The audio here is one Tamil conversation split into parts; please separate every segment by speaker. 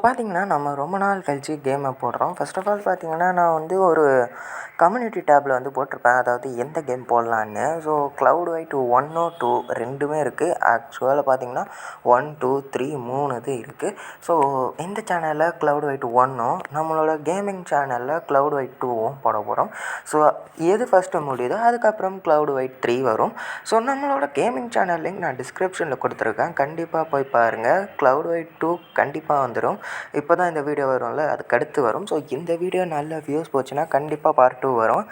Speaker 1: பார்த்தீங்கன்னா, நம்ம ரொம்ப நாள் கழிச்சு கேம போடுறோம். ஃபர்ஸ்ட் ஆஃப் ஆல் பார்த்தீங்கன்னா, நான் வந்து ஒரு கம்யூனிட்டி டேப்ல வந்து போட்டிருப்பேன். அதாவது எந்த கேம் போடலான்னு. ஸோ க்ளவுட் வைட் 1 2 2மே இருக்குது. ஆக்சுவலா பார்த்தீங்கன்னா 1, 2, 3 3 இது இருக்குது. ஸோ இந்த சேனல்ல க்ளவுட் வைட் 1ம் நம்மளோட கேமிங் சேனல்ல க்ளவுட் வைட் 2ம் போட போகிறோம். ஸோ எது ஃபஸ்ட்டு முடியுதோ அதுக்கப்புறம் க்ளவுட் வைட் 3 வரும். ஸோ நம்மளோட கேமிங் சேனல் லிங்க் நான் டிஸ்கிரிப்ஷனில் கொடுத்துருக்கேன். கண்டிப்பாக போய் பாருங்கள். க்ளவுட் வைட் 2 கண்டிப்பாக வந்துடும். இப்போ தான் இந்த வீடியோ வரும்ல, அதுக்கு அடுத்து வரும். ஸோ இந்த வீடியோ நல்ல வியூஸ் போச்சுன்னா கண்டிப்பாக பார்ட் 2 வரும்.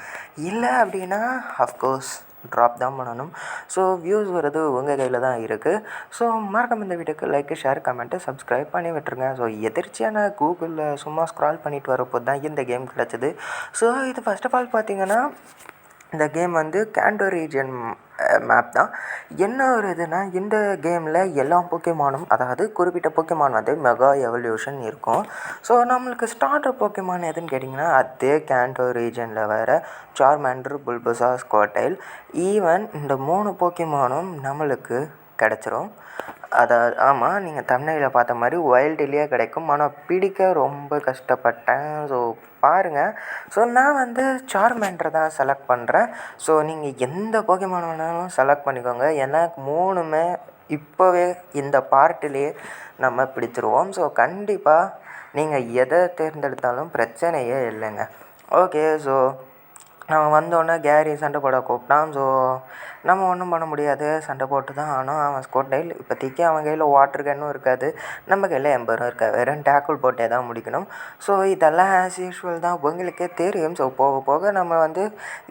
Speaker 1: இல்லை அப்படின்னா அஃப்கோர்ஸ் ட்ராப் தான் பண்ணணும். ஸோ வியூஸ் வர்றது உங்கள் கையில் தான் இருக்குது. ஸோ மறக்காம இந்த வீடியோக்கு லைக், ஷேர், கமெண்ட்டு, சப்ஸ்கிரைப் பண்ணி விட்டுருங்க. ஸோ எதிர்ச்சியாக நான் கூகுளில் சும்மா ஸ்க்ரால் பண்ணிட்டு வரப்போ தான் இந்த கேம் கிடச்சிது. ஸோ இது ஃபர்ஸ்ட் ஆஃப் ஆல் பார்த்தீங்கன்னா, இந்த கேம் வந்து கேண்டோ ரீஜன் மேப் தான். என்ன ஒரு இதுனா, இந்த கேமில் எல்லா போக்கிமானும், அதாவது குறிப்பிட்ட போக்கிமான் வந்து மெகா எவல்யூஷன் இருக்கும். ஸோ நம்மளுக்கு ஸ்டார்டர் போக்கிமான் எதுன்னு கேட்டிங்கன்னா, அதே கேண்டோ ரீஜனில் வர சார்மேண்டர், புல்பசார், ஸ்குவர்டைல், ஈவன் இந்த 3 போக்கிமானும் நம்மளுக்கு கிடச்சிரும். ஆமாம், நீங்கள் தம்ப்நெயில்ல பார்த்த மாதிரி வைல்டுலேயே கிடைக்கும். ஆனால் பிடிக்க ரொம்ப கஷ்டப்பட்டேன். ஸோ பாருங்கள். ஸோ நான் வந்து சார்மேண்டரை தான் செலக்ட் பண்ணுறேன். ஸோ நீங்கள் எந்த போக்கிமான் வேணாலும் செலக்ட் பண்ணிக்கோங்க. ஏன்னா 3மே இப்போவே இந்த பார்ட்டிலேயே நம்ம பிடிச்சிருவோம். ஸோ கண்டிப்பாக நீங்கள் எதை தேர்ந்தெடுத்தாலும் பிரச்சனையே இல்லைங்க. ஓகே. ஸோ நம்ம வந்தோடனே கேரி சண்டை போட கூப்பிட்டான். ஸோ நம்ம ஒன்றும் பண்ண முடியாது, சண்டை போட்டு தான் ஆனோம். அவன் ஸ்குவர்டைல் இப்போதைக்கு அவன் கையில் வாட்டர் கன்னும் இருக்காது, நம்ம கையில் எம்பரும் இருக்காது. வெறும் டேக்கிள் போட்டே தான் முடிக்கணும். ஸோ இதெல்லாம் ஆஸ் யூஷுவல் தான், உங்களுக்கே தெரியும். ஸோ போக போக நம்ம வந்து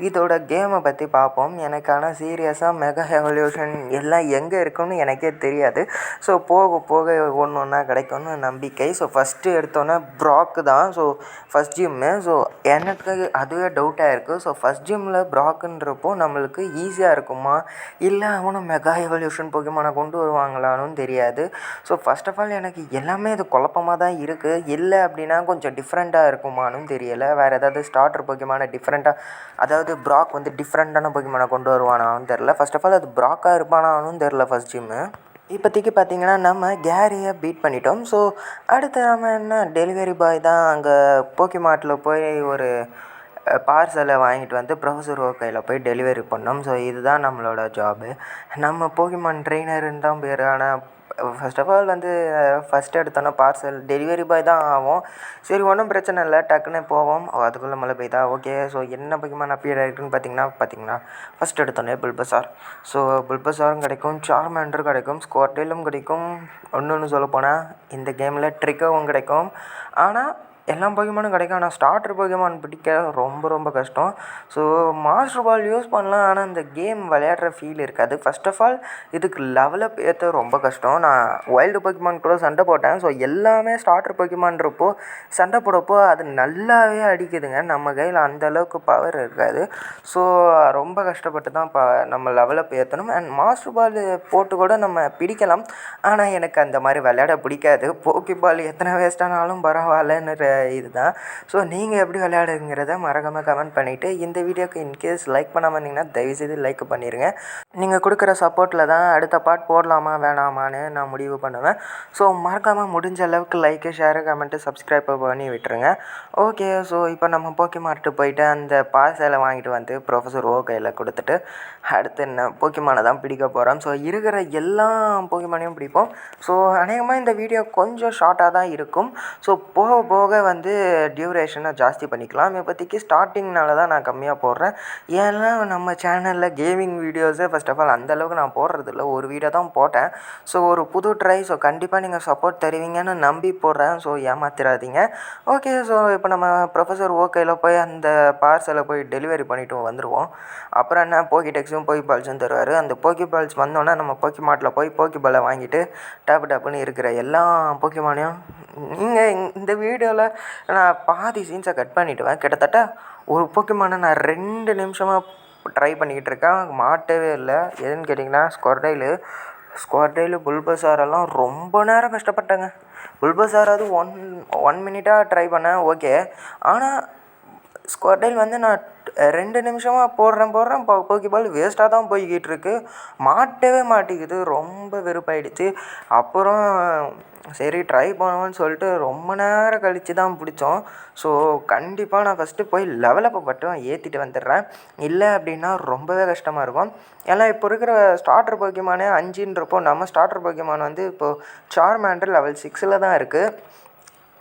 Speaker 1: இதோட கேமை பற்றி பார்ப்போம். எனக்கான சீரியஸாக மெகா எவல்யூஷன் எல்லாம் எங்கே இருக்குன்னு எனக்கே தெரியாது. ஸோ போக போக ஒன்று ஒன்றா கிடைக்கும்னு நம்பிக்கை. ஸோ ஃபஸ்ட்டு எடுத்தோன்னே ப்ராக்கு தான். So first gym. ஸோ எனக்கு அதுவே டவுட்டாக இருக்குது. ஸோ ஃபஸ்ட் ஜிம்மில் ப்ராக்குன்றப்போ நம்மளுக்கு ஈஸியாக இருக்குமா, இல்லை அவனும் மெகா எவல்யூஷன் போக்கிமானை கொண்டு வருவாங்களான்னு தெரியாது. ஸோ ஃபஸ்ட் ஆஃப் ஆல் எனக்கு எல்லாமே இது குழப்பமாக தான் இருக்குது. இல்லை அப்படின்னா கொஞ்சம் டிஃப்ரெண்ட்டாக இருக்குமானும் தெரியலை. வேறு ஏதாவது ஸ்டார்டர் போக்கிமான டிஃப்ரெண்ட்டாக, அதாவது ப்ராக் வந்து டிஃப்ரெண்ட்டான போக்கிமானை கொண்டு வருவானான்னு தெரில. ஃபஸ்ட் ஆஃப் ஆல் அது ப்ராக்காக இருப்பானானும் தெரில ஃபஸ்ட் ஜிம்மு. இப்போதைக்கு பார்த்திங்கன்னா நம்ம கேரியை பீட் பண்ணிட்டோம். ஸோ அடுத்து நம்ம என்ன, டெலிவரி பாய் தான் அங்கே போக்கிமார்ட்டில் போய் ஒரு பார்சலை வாங்கிட்டு வந்து ப்ரொஃபஸர் ஓ கையில் போய் டெலிவரி பண்ணோம். ஸோ இதுதான் நம்மளோட ஜாபு. நம்ம போக்கிமான் ட்ரெயினருன்னு தான் பேர். ஆனால் ஃபர்ஸ்ட் ஆஃப் ஆல் வந்து ஃபஸ்ட்டு எடுத்தோன்னா பார்சல் டெலிவரி பாய் தான் ஆகும். சரி, ஒன்றும் பிரச்சனை இல்லை, டக்குன்னு போவோம். அதுக்குள்ளே மழை பெய்தா. ஓகே. ஸோ என்ன போக்கிமான் அப்பியர் ஆகிருக்குன்னு பார்த்தீங்கன்னா ஃபஸ்ட் எடுத்தோன்னே புல்பசார். ஸோ புல்பசாரும் கிடைக்கும், சார்மேண்டர் கிடைக்கும், ஸ்குவர்டைலும் கிடைக்கும். ஒன்று சொல்லப்போனால் இந்த கேமில் ட்ரிக்கோவும் கிடைக்கும். ஆனால் எல்லா போக்கிமானும் கிடைக்கும். ஆனால் ஸ்டார்டர் போக்கிமான் பிடிக்க ரொம்ப ரொம்ப கஷ்டம். ஸோ மாஸ்டர் பால் யூஸ் பண்ணலாம், ஆனால் இந்த கேம் விளையாடுற ஃபீல் இருக்காது. ஃபஸ்ட் ஆஃப் ஆல் இதுக்கு லெவலப் ஏற்ற ரொம்ப கஷ்டம். நான் வைல்டு போக்கிமான் கூட சண்டை போட்டேன். ஸோ எல்லாமே ஸ்டார்டர் போக்கிமான்றப்போ சண்டை போடப்போ அது நல்லாவே அடிக்குதுங்க. நம்ம கையில் அந்தளவுக்கு பவர் இருக்காது. ஸோ ரொம்ப கஷ்டப்பட்டு தான் நம்ம லெவலப் ஏற்றணும். அண்ட் மாஸ்டர் பால் போட்டு கூட நம்ம பிடிக்கலாம். ஆனால் எனக்கு அந்த மாதிரி விளையாட பிடிக்காது. போக்கி பால் எத்தனை வேஸ்ட்டானாலும் பரவாயில்லன்னு இதுதான். ஸோ நீங்கள் எப்படி விளையாடுங்கிறத மறக்காமல் கமெண்ட் பண்ணிவிட்டு, இந்த வீடியோக்கு இன்கேஸ் லைக் பண்ணாமல் இருந்தீங்கன்னா தயவுசெய்து லைக் பண்ணிடுங்க. நீங்கள் கொடுக்குற சப்போர்ட்டில் தான் அடுத்த பார்ட் போடலாமா வேணாமான்னு நான் முடிவு பண்ணுவேன். ஸோ மறக்காமல் முடிஞ்ச அளவுக்கு லைக்கு, ஷேரு, கமெண்ட்டு, சப்ஸ்கிரைப் பண்ணி விட்டுருங்க. ஓகே. ஸோ இப்போ நம்ம போக்கிமார்ட்டு போயிட்டு அந்த பார்சலை வாங்கிட்டு வந்து ப்ரொஃபஸர் ஓ கையில் கொடுத்துட்டு அடுத்து என்ன போக்கிமானை தான் பிடிக்க போகிறோம். ஸோ இருக்கிற எல்லா போக்கிமானையும் பிடிப்போம். ஸோ அநேகமாக இந்த வீடியோ கொஞ்சம் ஷார்ட்டாக தான் இருக்கும். ஸோ போக போக வந்து டியூரேஷனை ஜாஸ்தி பண்ணிக்கலாம். இப்போதைக்கு ஸ்டார்டிங்னால தான் நான் கம்மியாக போடுறேன். ஏன்னா நம்ம சேனலில் கேமிங் வீடியோஸே ஃபஸ்ட் ஆஃப் ஆல் அந்தளவுக்கு நான் போடுறதில்ல. ஒரு வீடியோ தான் போட்டேன். ஸோ ஒரு புது ட்ரை. ஸோ கண்டிப்பாக நீங்கள் சப்போர்ட் தருவீங்கன்னு நம்பி போடுறேன். ஸோ ஏமாத்திராதீங்க. ஓகே. ஸோ இப்போ நம்ம ப்ரொஃபஸர் ஓகேயில் போய் அந்த பார்சலை போய் டெலிவரி பண்ணிவிட்டு வந்துடுவோம். அப்புறம் என்ன, போக்கி டெக்ஸும் போக்கி பால்ஸும் தருவார். அந்த போக்கி பால்ஸ் வந்தோன்னே நம்ம போக்கி மார்ட்டில் போய் போக்கி பாலை வாங்கிட்டு டப்புன்னு இருக்கிற எல்லா போக்கிமானையும், நீங்கள் இந்த வீடியோவில் நான் பாதி சீன்ஸை கட் பண்ணிவிடுவேன். கிட்டத்தட்ட ஒரு போக்கிமானை நான் 2 நிமிஷமாக ட்ரை பண்ணிக்கிட்டு இருக்கேன், மாட்டவே இல்லை. எதுன்னு கேட்டிங்கன்னா ஸ்குவர்டைலு புல்பசாரெல்லாம் ரொம்ப நேரம் கஷ்டப்பட்டேங்க. புல்பசாராவது ஒன் மினிட்டாக ட்ரை பண்ணேன். ஓகே. ஆனால் ஸ்குவர்டைல் வந்து நான் 2 நிமிஷமா போடுறேன் போக்கிபால் வேஸ்ட்டாக தான் போய்க்கிட்டுருக்கு. மாட்டவே மாட்டேங்குது. ரொம்ப வெறுப்பாயிடுச்சு. அப்புறம் சரி ட்ரை பண்ணுவோன்னு சொல்லிட்டு ரொம்ப நேரம் கழித்து தான் பிடிச்சோம். ஸோ கண்டிப்பாக நான் ஃபஸ்ட்டு போய் லெவலப்பை மட்டும் ஏற்றிட்டு வந்துடுறேன். இல்லை அப்படின்னா ரொம்பவே கஷ்டமாக இருக்கும். ஏன்னா இப்போ இருக்கிற ஸ்டார்டர் போக்கிமானே 5ன்றப்போ நம்ம ஸ்டார்டர் போக்கிமான் வந்து இப்போது சார்மேண்டர் லெவல் 6ல் தான் இருக்குது.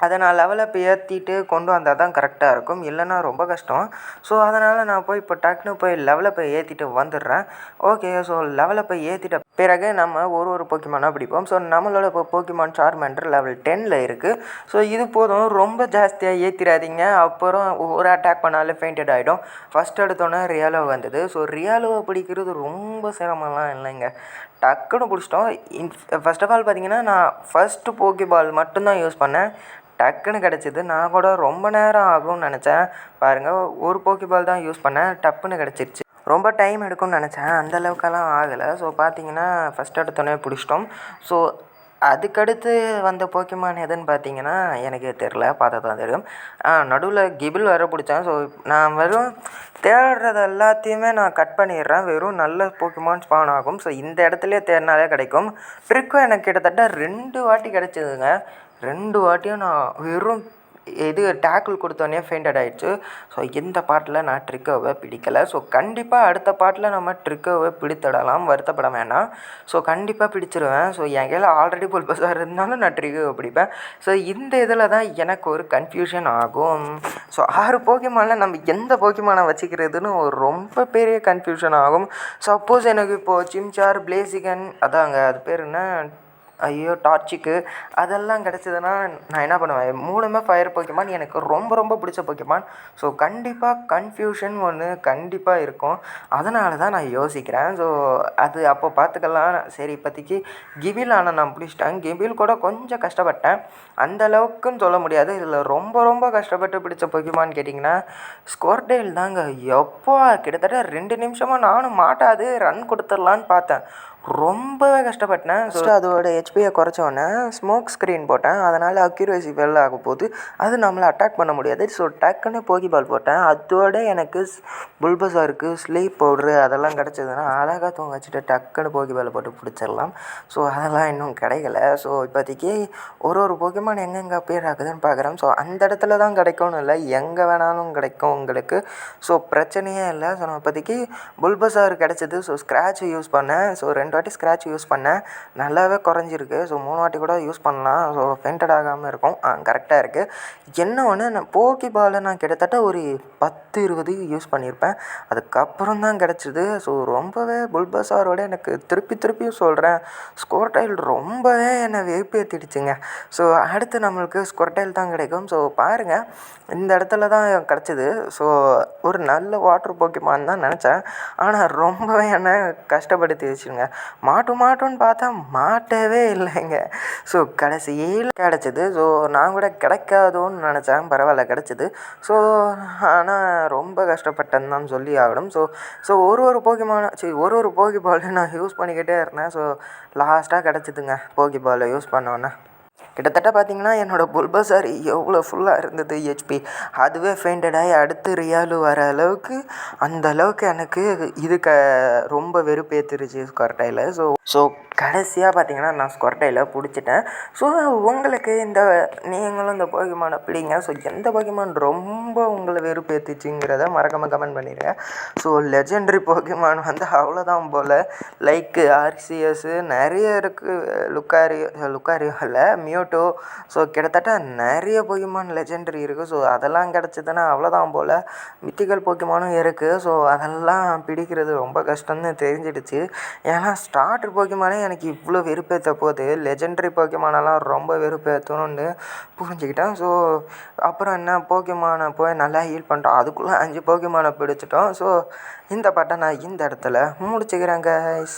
Speaker 1: அதை நான் லெவலப் ஏற்றிட்டு கொண்டு வந்தால் தான் கரெக்டாக இருக்கும். இல்லைன்னா ரொம்ப கஷ்டம். ஸோ அதனால் நான் போய் இப்போ டக்குன்னு போய் லெவலப்பை ஏற்றிட்டு வந்துடுறேன். ஓகே. ஸோ லெவலப்பை ஏற்றிட்ட பிறகு நம்ம ஒரு போக்கிமானாக பிடிப்போம். ஸோ நம்மளோட இப்போ போக்கிமான் சார்மேண்டர் லெவல் 10ல் இருக்குது. ஸோ இது போதும். ரொம்ப ஜாஸ்தியாக ஏற்றிடாதீங்க. அப்புறம் ஒரு அட்டாக் பண்ணாலே ஃபெயிண்டட் ஆகிடும். ஃபஸ்ட் எடுத்தோன்னே ரியாலோ வந்தது. ஸோ ரியாலோவை பிடிக்கிறது ரொம்ப சிரமம்லாம் இல்லைங்க. டக்குன்னு பிடிச்சிட்டோம். ஃபர்ஸ்ட் ஆஃப் ஆல் பார்த்தீங்கன்னா நான் ஃபஸ்ட்டு போக்கிபால் மட்டும்தான் யூஸ் பண்ணேன். டக்குன்னு கிடச்சிது. நான் கூட ரொம்ப நேரம் ஆகும்னு நினச்சேன். பாருங்கள், ஒரு போக்கிபால் தான் யூஸ் பண்ணேன். டப்புன்னு கிடச்சிருச்சு. ரொம்ப டைம் எடுக்கும்னு நினச்சேன். அந்தளவுக்கெல்லாம் ஆகலை. ஸோ பார்த்தீங்கன்னா ஃபஸ்ட் எடுத்தோடனே பிடிச்சிட்டோம். ஸோ அதுக்கடுத்து வந்த போக்கிமான் எதுன்னு பார்த்தீங்கன்னா எனக்கு தெரில. பார்த்தா தான் தெரியும். நடுவில் கிபில் வேறு பிடிச்சேன். ஸோ நான் வெறும் தேடுறது எல்லாத்தையுமே நான் கட் பண்ணிடுறேன். வெறும் நல்ல போக்கிமான் ஸ்பான் ஆகும். ஸோ இந்த இடத்துலையே தேடினாலே கிடைக்கும். ட்ரிக்கும் எனக்கு கிட்டத்தட்ட 2 வாட்டி கிடச்சிதுங்க. 2 வாட்டியும் நான் வெறும் டேக்கிள் கொடுத்தோன்னே ஃபெயிண்டட் ஆகிடுச்சு. ஸோ இந்த பாட்டில் நான் ட்ரிக்கோவை பிடிக்கலை. ஸோ கண்டிப்பாக அடுத்த பாட்டில் நம்ம ட்ரிக்கோவை பிடித்திடலாம். வருத்தப்பட வேண்டாம். ஸோ கண்டிப்பாக பிடிச்சிருவேன். ஸோ என் கையில் ஆல்ரெடி புல்பஸாக இருந்தாலும் நான் ட்ரிக்கோவை பிடிப்பேன். ஸோ இந்த இதில் தான் எனக்கு ஒரு கன்ஃபியூஷன் ஆகும். ஸோ 6 போக்கிமானில் நம்ம எந்த போக்கிமானை வச்சுக்கிறதுன்னு ஒரு ரொம்ப பெரிய கன்ஃபியூஷன் ஆகும். சப்போஸ் எனக்கு இப்போது சிம்சார், பிளேசிகன், அதாங்க அது பேர் என்ன, டார்ச்சிக்கு அதெல்லாம் கிடச்சிதுன்னா நான் என்ன பண்ணுவேன்? 3மே ஃபயர் போக்கிமான். எனக்கு ரொம்ப பிடிச்ச போக்கிமான். ஸோ கண்டிப்பாக கன்ஃபியூஷன் ஒன்று கண்டிப்பாக இருக்கும். அதனால தான் நான் யோசிக்கிறேன். ஸோ அது அப்போ பார்த்துக்கலாம். சரி, இப்போதைக்கு கிபில் ஆனால் நான் பிடிச்சிட்டேன். கிபில் கூட கொஞ்சம் கஷ்டப்பட்டேன். அந்தளவுக்குன்னு சொல்ல முடியாது. இதில் ரொம்ப கஷ்டப்பட்டு பிடிச்ச போக்கிமான்னு கேட்டிங்கன்னா ஸ்குவர்டைல் தாங்க. எப்போ கிட்டத்தட்ட 2 நிமிஷமாக நானும் மாட்டாது ரன் கொடுத்துடலான்னு பார்த்தேன். ரொம்பவே கஷ்டப்பட்டேன். ஸோ அதோட ஹெச்பியை குறைச்சோன்னே ஸ்மோக் ஸ்க்ரீன் போட்டேன். அதனால் அக்யூரேசி ஃபெல் ஆக போது அது நம்மளை அட்டாக் பண்ண முடியாது. ஸோ டக்குன்னு போக்கிபால் போட்டேன். அதோட எனக்கு புல்பஸாருக்கு ஸ்லீப் பவுட்ரு அதெல்லாம் கிடச்சதுன்னா அழகாக தூங்க வச்சுட்டு டக்குன்னு போக்கிபால் போட்டு பிடிச்சிடலாம். ஸோ அதெல்லாம் இன்னும் கிடைக்கல. ஸோ இப்போதைக்கு ஒரு போக்கிமான் எங்கெங்கே அப்பியர் ஆகுதுன்னு பார்க்குறேன். ஸோ அந்த இடத்துல தான் கிடைக்கும்னு இல்லை, எங்கே வேணாலும் கிடைக்கும் உங்களுக்கு. ஸோ பிரச்சனையே இல்லை. ஸோ நான் இப்போதைக்கு புல்பஸார் கிடச்சிது. ஸோ ஸ்க்ராட்ச் யூஸ் பண்ணேன். ஸோ 2 வாட்டி ஸ்க்ராட்ச் யூஸ் பண்ணேன். நல்லாவே குறைஞ்சிருக்கு. ஸோ 3 வாட்டி கூட யூஸ் பண்ணலாம். ஸோ ஃபெயிண்டட் ஆகாமல் இருக்கும். கரெக்டாக இருக்குது. என்ன ஒன்று, நான் போக்கிபாலை நான் கிட்டத்தட்ட ஒரு 10-20 யூஸ் பண்ணியிருப்பேன். அதுக்கப்புறம் தான் கிடச்சிது. ஸோ ரொம்பவே புல்பஸாரோட எனக்கு திருப்பியும் சொல்கிறேன், ஸ்குவர்டைல் ரொம்பவே என்னை வெறுப்பேற்றிடுச்சுங்க. ஸோ அடுத்து நம்மளுக்கு ஸ்குவர்டைல் தான் கிடைக்கும். ஸோ பாருங்கள், இந்த இடத்துல தான் கிடச்சிது. ஸோ ஒரு நல்ல வாட்டர் போக்கிமான் தான் நினச்சேன். ஆனால் ரொம்பவே என்னை கஷ்டப்படுத்தி வச்சுருங்க. மாட்டும்னு பார்த்தா மாட்டவே இல்லைங்க. ஸோ கடைசியில் கிடச்சிது. ஸோ நான் கூட கிடைக்காதோன்னு நினச்சேன். பரவாயில்ல, கிடச்சிது. ஸோ ஆனால் ரொம்ப கஷ்டப்பட்டேன்னு தான் சொல்லி ஆகணும். ஸோ ஒரு போக்கிபாலையும் நான் யூஸ் பண்ணிக்கிட்டே இருந்தேன். ஸோ லாஸ்ட்டாக கிடச்சிதுங்க போக்கிபாலை யூஸ் பண்ணோன்னே. கிட்டத்தட்ட பார்த்திங்கன்னா என்னோடய புல்பஸார் எவ்வளோ ஃபுல்லாக இருந்தது ஹெச்பி, அதுவே ஃபெயிண்டட் ஆகி அடுத்து ரியாலு வர அளவுக்கு அந்த அளவுக்கு எனக்கு இது ரொம்ப வெறுப்பேற்றிருச்சு ஸ்குவர்டைல். ஸோ கடைசியாக பார்த்திங்கன்னா நான் ஸ்குவர்டைலை பிடிச்சிட்டேன். ஸோ உங்களுக்கு நீங்களும் இந்த போக்கிமானை பிடிங்க. ஸோ எந்த போக்கிமான் ரொம்ப உங்களை வெறுப்பேற்றிச்சுங்கிறத மறக்காமல் கமெண்ட் பண்ணிடுங்க. ஸோ லெஜெண்டரி போக்கிமான் வந்து அவ்வளோதான் போல். லைக் ஆர்சிஎஸ் நிறைய இருக்குது. லுக்காரியோ இல்லை, மியூட்டோ. ஸோ கிட்டத்தட்ட நிறைய போக்கிமான் லெஜெண்டரி இருக்குது. ஸோ அதெல்லாம் கிடச்சிதுன்னா அவ்வளோதான் போல். மித்திக்கல் போக்கிமானும் இருக்குது. ஸோ அதெல்லாம் பிடிக்கிறது ரொம்ப கஷ்டம்னு தெரிஞ்சிடுச்சு. ஏன்னா ஸ்டார்டர் போக்கிமானே எனக்கு இவ்வளோ வெறுப்பேற்ற போது லெஜெண்டரி போக்கிமானெல்லாம் ரொம்ப வெறுப்பேற்றணும்னு புரிஞ்சுக்கிட்டேன். ஸோ அப்புறம் என்ன, போக்கிமானை போய் நல்லா ஹீல் பண்ணிட்டோம். அதுக்குள்ளே 5 போக்கிமானை பிடிச்சிட்டோம். ஸோ இந்த பாட்டை நான் இந்த இடத்துல முடிச்சுக்கிறேன் கைஸ்.